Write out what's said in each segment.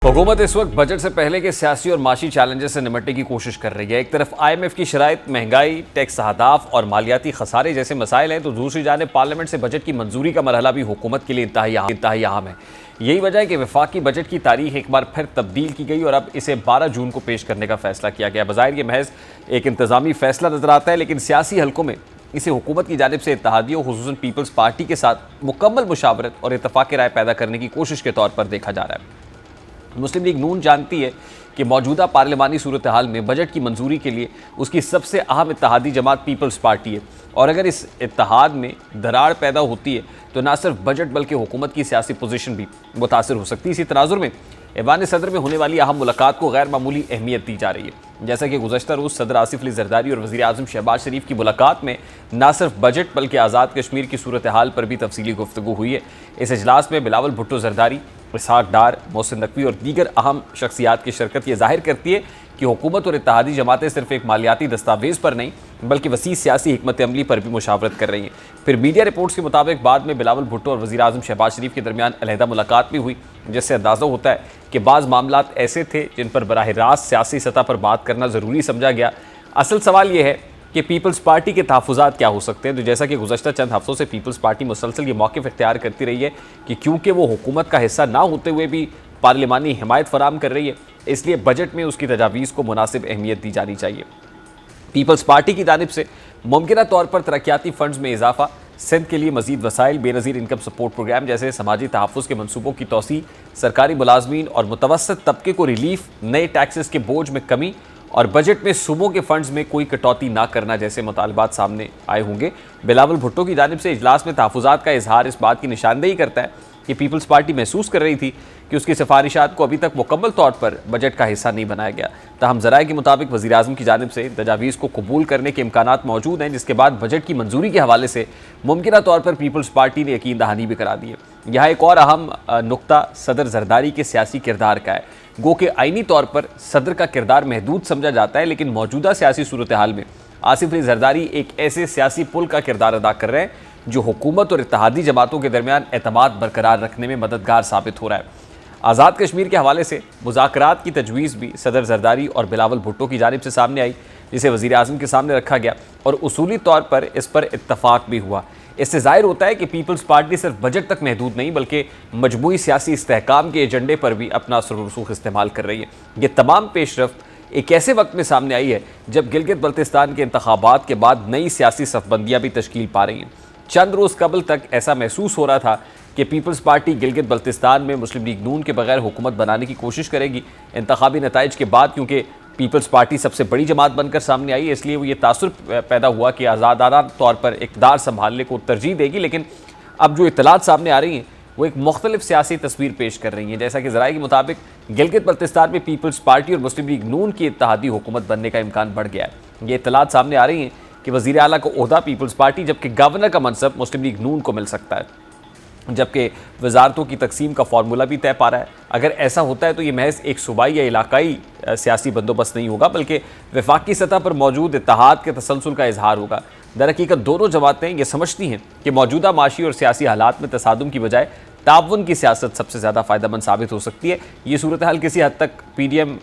हुकूमत इस वक्त बजट से पहले के सियासी और माशी चैलेंजेस से निपटने की कोशिश कर रही है। एक तरफ IMF की शराइत, महंगाई, टैक्स अहदाफ और मालियाती खसारे जैसे मसाइल हैं, तो दूसरी जानिब पार्लियामेंट से बजट की मंजूरी का मरहला भी हुकूमत के लिए इंतहाई अहम है। यही वजह है कि वफाकी बजट की तारीख एक बार फिर तब्दील की गई और अब इसे 12 जून को पेश करने का फैसला किया गया। बज़ाहिर ये महज एक इंतजामी फैसला नजर आता है, लेकिन सियासी हलकों में इसे हुकूमत की जानिब से इत्तेहादियों, खुसूसन पीपल्स पार्टी के साथ मुकम्मल मुशावरत और इत्तफाक राय पैदा करने की कोशिश के तौर पर देखा जा रहा है। मुस्लिम लीग नून जानती है कि मौजूदा पार्लिमानी सूरत हाल में बजट की मंजूरी के लिए उसकी सबसे अहम इत्तेहादी जमात पीपल्स पार्टी है, और अगर इस इत्तेहाद में दरार पैदा होती है तो ना सिर्फ बजट बल्कि हुकूमत की सियासी पोजीशन भी मुतासर हो सकती है। इसी तनाजुर में ऐवान सदर में होने वाली अहम मुलाकात को गैर मामूली अहमियत दी जा रही है। जैसा कि गुज़श्ता रोज़ सदर आसिफ अली ज़रदारी और वज़ीर आज़म शहबाज शरीफ की मुलाकात में ना सिर्फ बजट बल्कि आज़ाद कश्मीर की सूरत हाल पर भी तफसीली गुफ्तगू हुई है। इस इजलास में बिलावल भुट्टो ज़रदारी, इसहाक डार, मोहसिन नकवी और दीगर अहम शख्सियात की शिरकत यह जाहिर करती है कि हुकूमत और इत्तेहादी जमातें सिर्फ एक मालियाती दस्तावेज़ पर नहीं बल्कि वसी सियासी हिकमत अमली पर भी मुशावरत कर रही हैं। फिर मीडिया रिपोर्ट्स के मुताबिक बाद में बिलावल भुट्टो और वज़ीर आज़म शहबाज शरीफ के दरमियान अलहदा मुलाकात भी हुई, जिससे अंदाज़ा होता है कि बाज़ मामलात ऐसे थे जिन पर बराह रास्त सियासी सतह पर बात करना ज़रूरी समझा गया। असल सवाल यह है कि पीपल्स पार्टी के तहफ़्फ़ुज़ात क्या हो सकते हैं। तो जैसा कि गुज़श्ता चंद हफ्तों से पीपल्स पार्टी मुसलसल ये मौक़िफ़ इख्तियार करती रही है कि क्योंकि वो हुकूमत का हिस्सा ना होते हुए भी पार्लिमानी हिमायत फराम कर रही है, इसलिए बजट में उसकी तजावीज़ को मुनासिब अहमियत दी जानी चाहिए। पीपल्स पार्टी की जानिब से मुमकिना तौर पर तरक्याती फ़ंड्स में इजाफा, सिंध के लिए मज़ीद वसाइल, बेनज़ीर इनकम सपोर्ट प्रोग्राम जैसे समाजी तहफ़्फ़ुज़ के मनसूबों की तोसी, सरकारी मुलाजमीन और मुतवस्सित तबके को रिलीफ, नए टैक्सेस के बोझ में कमी और बजट में सूबों के फंड्स में कोई कटौती ना करना जैसे मुतालबात सामने आए होंगे। बिलावल भुट्टो की जानिब से इजलास में तहफ़्फ़ुज़ात का इजहार इस बात की निशानदेही करता है कि पीपल्स पार्टी महसूस कर रही थी कि उसकी सिफारिशात को अभी तक मुकम्मल तौर पर बजट का हिस्सा नहीं बनाया गया। ताहम ज़राए के मुताबिक वज़ीर आज़म की जानिब से तजावीज़ को कबूल करने के इम्कानात मौजूद हैं, जिसके बाद बजट की मंजूरी के हवाले से मुमकिना तौर पर पीपल्स पार्टी ने यकीन दहानी भी करा दी है। यहाँ एक और अहम नुक्ता सदर ज़रदारी के सियासी किरदार का है। गो के आइनी तौर पर सदर का किरदार महदूद समझा जाता है, लेकिन मौजूदा सियासी सूरत हाल में आसिफ अली ज़रदारी एक ऐसे सियासी पुल का किरदार अदा कर रहे हैं जो हुकूमत और इत्तेहादी जमातों के दरमियान एतमाद बरकरार रखने में मददगार साबित हो रहा है। आज़ाद कश्मीर के हवाले से मुज़ाकरात की तजवीज़ भी सदर ज़रदारी और बिलावल भुट्टो की जानिब से सामने आई, जिसे वज़ीर आज़म के सामने रखा गया और उसूली तौर पर इस पर इत्तफाक भी हुआ। इससे ज़ाहिर होता है कि पीपल्स पार्टी सिर्फ बजट तक महदूद नहीं बल्कि मजमूई सियासी इस्तेहकाम के एजेंडे पर भी अपना असर व रसूख इस्तेमाल कर रही है। ये तमाम पेशरफ्त एक ऐसे वक्त में सामने आई है जब गिलगित बल्तिस्तान के इंतखाबात के बाद नई सियासी सफबंदियाँ भी तश्कील पा रही हैं। चंद रोज़ कबल तक ऐसा महसूस हो रहा था कि पीपल्स पार्टी गिलगित बल्तिस्तान में मुस्लिम लीग नून के बगैर हुकूमत बनाने की कोशिश करेगी। इंतखाबी नताइज के बाद क्योंकि पीपल्स पार्टी सबसे बड़ी जमात बनकर सामने आई है, इसलिए वो ये तासुर पैदा हुआ कि आज़ादाना तौर पर इक़्तिदार संभालने को तरजीह देगी। लेकिन अब जो इत्तलात सामने आ रही हैं वो एक मुख्तलिफ सियासी तस्वीर पेश कर रही हैं। जैसा कि ज़राए के मुताबिक गिलगित बल्तिस्तान में पीपल्स पार्टी और मुस्लिम लीग नून की इत्तेहादी हुकूमत बनने का इम्कान बढ़ गया है। ये इत्तलात सामने आ रही हैं कि वज़ीर आला को ओहदा पीपल्स पार्टी जबकि गवर्नर का मनसब मुस्लिम लीग नून को मिल सकता है, जबकि वजारतों की तकसीम का फार्मूला भी तय पा रहा है। अगर ऐसा होता है तो ये महज एक सूबाई या इलाकाई सियासी बंदोबस्त नहीं होगा बल्कि वफाकी सतह पर मौजूद इत्तेहाद के तसलसल का इजहार होगा। दरहकीकत दोनों जमातें ये समझती हैं कि मौजूदा माशी और सियासी हालात में तसादुम की बजाय ताउन की सियासत सबसे ज़्यादा फ़ायदेमंद साबित हो सकती है। ये सूरत हाल किसी हद तक PDM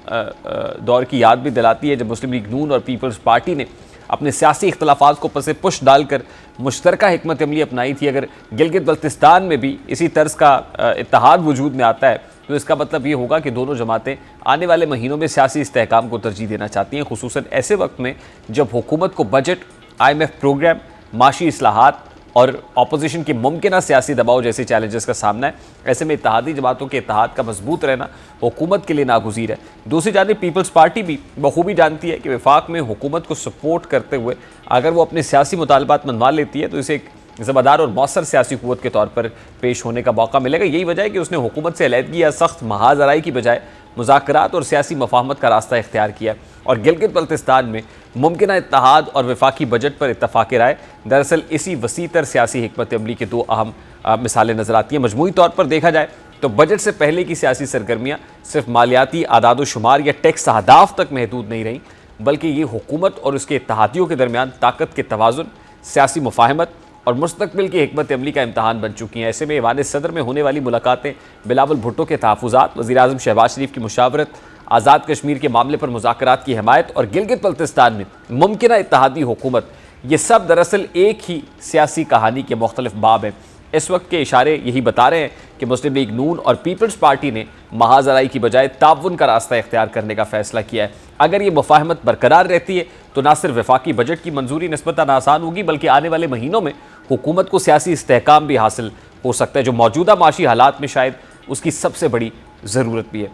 दौर की याद भी दिलाती है, जब मुस्लिम लीग नून और पीपल्स पार्टी ने अपने सियासी इख्तलाफात को पसे पुश डालकर मुश्तरका हिकमत अमली अपनाई थी। अगर गिलगित बल्तिस्तान में भी इसी तर्ज का इत्तेहाद वजूद में आता है तो इसका मतलब ये होगा कि दोनों जमातें आने वाले महीनों में सियासी इस्तेहकाम को तरजीह देना चाहती हैं, खुसूसन ऐसे वक्त में जब हुकूमत को बजट, IMF प्रोग्राम, माशी इस्लाहात और अपोजिशन के मुमकिना सियासी दबाव जैसे चैलेंजेस का सामना है। ऐसे में इत्तेहादी जमातों के इत्तेहाद का मजबूत रहना हुकूमत के लिए नागुज़ीर है। दूसरी जानिब पीपल्स पार्टी भी बखूबी जानती है कि वफाक में हुकूमत को सपोर्ट करते हुए अगर वो अपने सियासी मुतालबात मनवा लेती है तो इसे एक ज़िम्मेदार और मौसर सियासी क़ुव्वत के तौर पर पेश होने का मौका मिलेगा। यही वजह है कि उसने हुकूमत से अलहदगी या सख्त महाजराई की बजाय मुज़ाकरात और सियासी मफाहमत का रास्ता इख्तियार किया और गिलगित बल्तिस्तान में मुमकिना इत्तेहाद और वफाकी बजट पर इत्तफाक़ राय दरअसल इसी वसीतर सियासी हिकमत अमली के दो अहम मिसालें नज़र आती हैं। मजमूई तौर पर देखा जाए तो बजट से पहले की सियासी सरगर्मियाँ सिर्फ मालियाती आदाद शुमार या टैक्स अहदाफ तक महदूद नहीं रहीं, बल्कि ये हुकूमत और उसके इत्तेहादियों के दरमियान ताकत के तवाज़ुन, सियासी मुफाहमत और मुस्तकबिल की हिकमत अमली का इम्तहान बन चुकी हैं। ऐसे में ईवान सदर में होने वाली मुलाकातें बिलावल भुट्टो के तहफ़्फ़ुज़ात, वज़ीर-ए-आज़म शहबाज शरीफ की मुशावरत, आज़ाद कश्मीर के मामले पर मुज़ाकरात की हिमायत और गिलगित बल्तिस्तान में मुमकिन इत्तेहादी हुकूमत, ये सब दरअसल एक ही सियासी कहानी के मुख्तलिफ बाब हैं। इस वक्त के इशारे यही बता रहे हैं कि मुस्लिम लीग नून और पीपल्स पार्टी ने महाजराई की बजाय ताउन का रास्ता इख्तियार करने का फैसला किया है। अगर ये मुफाहमत बरकरार रहती है तो ना सिर्फ वफाकी बजट की मंजूरी निस्बतन आसान होगी, बल्कि आने वाले महीनों में हुकूमत को सियासी इस्तेहकाम भी हासिल हो सकता है, जो मौजूदा माशी हालात में शायद उसकी सबसे बड़ी ज़रूरत भी है।